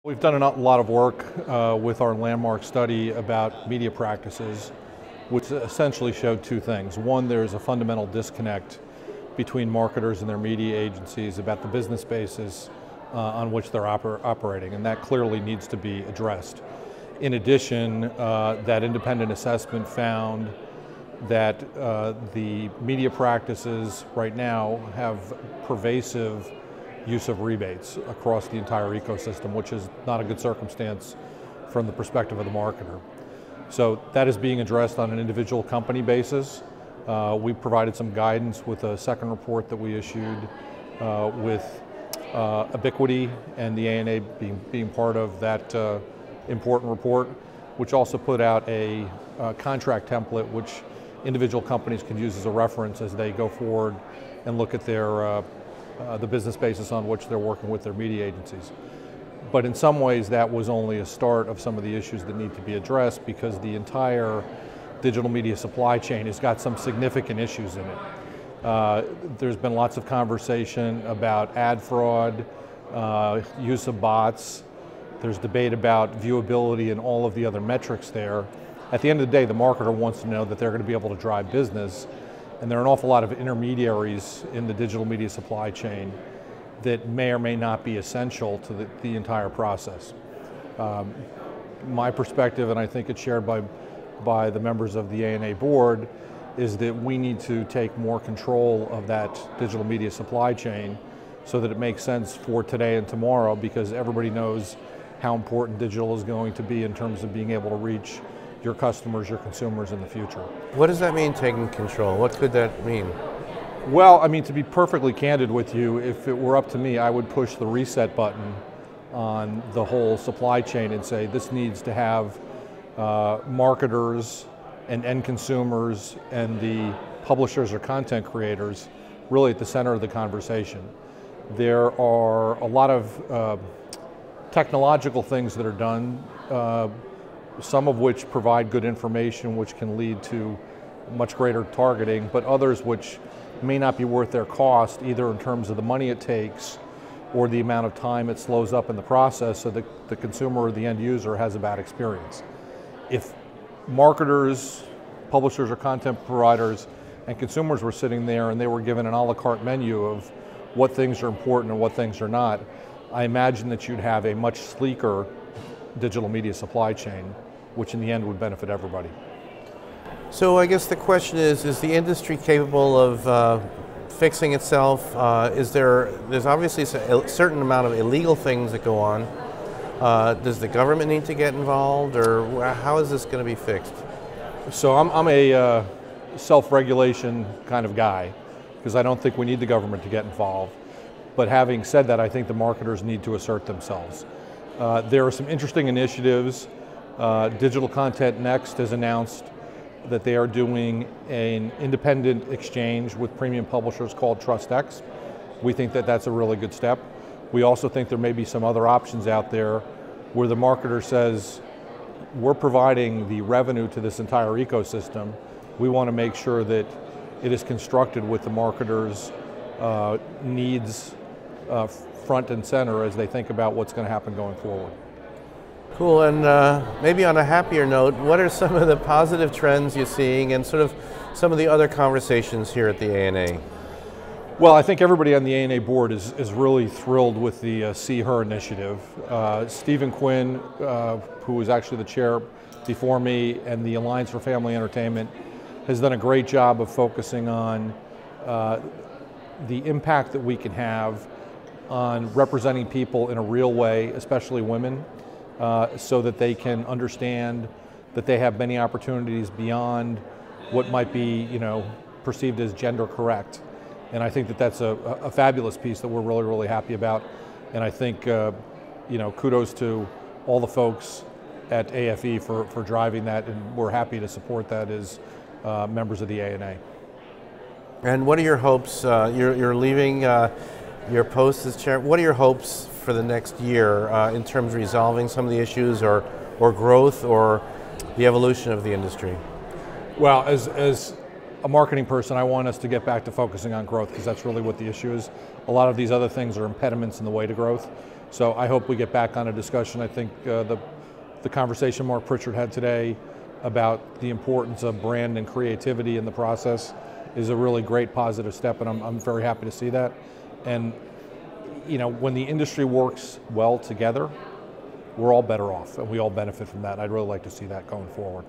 We've done a lot of work with our landmark study about media practices, which essentially showed two things. One, there's a fundamental disconnect between marketers and their media agencies about the business basis on which they're operating, and that clearly needs to be addressed. In addition, that independent assessment found that the media practices right now have pervasive use of rebates across the entire ecosystem, which is not a good circumstance from the perspective of the marketer. So that is being addressed on an individual company basis. We provided some guidance with a second report that we issued with Ubiquity and the ANA being part of that important report, which also put out a contract template which individual companies can use as a reference as they go forward and look at their the business basis on which they're working with their media agencies. But in some ways that was only a start of some of the issues that need to be addressed, because the entire digital media supply chain has got some significant issues in it. There's been lots of conversation about ad fraud, use of bots. There's debate about viewability and all of the other metrics there. At the end of the day, the marketer wants to know that they're going to be able to drive business, and there are an awful lot of intermediaries in the digital media supply chain that may or may not be essential to the entire process. My perspective, and I think it's shared by the members of the ANA board, is that we need to take more control of that digital media supply chain so that it makes sense for today and tomorrow, because everybody knows how important digital is going to be in terms of being able to reach your customers, your consumers in the future. What does that mean, taking control? What could that mean? Well, I mean, to be perfectly candid with you, if it were up to me, I would push the reset button on the whole supply chain and say this needs to have marketers and end consumers and the publishers or content creators really at the center of the conversation. There are a lot of technological things that are done, some of which provide good information which can lead to much greater targeting, but others which may not be worth their cost, either in terms of the money it takes or the amount of time it slows up in the process, so that the consumer or the end user has a bad experience. If marketers, publishers or content providers and consumers were sitting there and they were given an a la carte menu of what things are important and what things are not, I imagine that you'd have a much sleeker digital media supply chain, which in the end would benefit everybody. So I guess the question is the industry capable of fixing itself? There's obviously a certain amount of illegal things that go on. Does the government need to get involved, or how is this going to be fixed? So I'm a self-regulation kind of guy, because I don't think we need the government to get involved. But having said that, I think the marketers need to assert themselves. There are some interesting initiatives. Digital Content Next has announced that they are doing an independent exchange with premium publishers called TrustX. We think that that's a really good step. We also think there may be some other options out there where the marketer says, we're providing the revenue to this entire ecosystem. We want to make sure that it is constructed with the marketer's needs front and center as they think about what's going to happen going forward. Cool, and maybe on a happier note, what are some of the positive trends you're seeing and sort of some of the other conversations here at the ANA? Well, I think everybody on the ANA board is really thrilled with the See Her initiative. Stephen Quinn, who was actually the chair before me, and the Alliance for Family Entertainment has done a great job of focusing on the impact that we can have on representing people in a real way, especially women, so that they can understand that they have many opportunities beyond what might be, perceived as gender correct. And I think that that's a fabulous piece that we're really, really happy about. And I think, kudos to all the folks at AFE for driving that, and we're happy to support that as members of the ANA. And what are your hopes? You're leaving your post as chair. What are your hopes for the next year in terms of resolving some of the issues, or growth, or the evolution of the industry? Well, as a marketing person, I want us to get back to focusing on growth, because that's really what the issue is. A lot of these other things are impediments in the way to growth. So I hope we get back on a discussion. I think the conversation Mark Pritchard had today about the importance of brand and creativity in the process is a really great positive step, and I'm very happy to see that. And when the industry works well together, we're all better off, and we all benefit from that. I'd really like to see that going forward.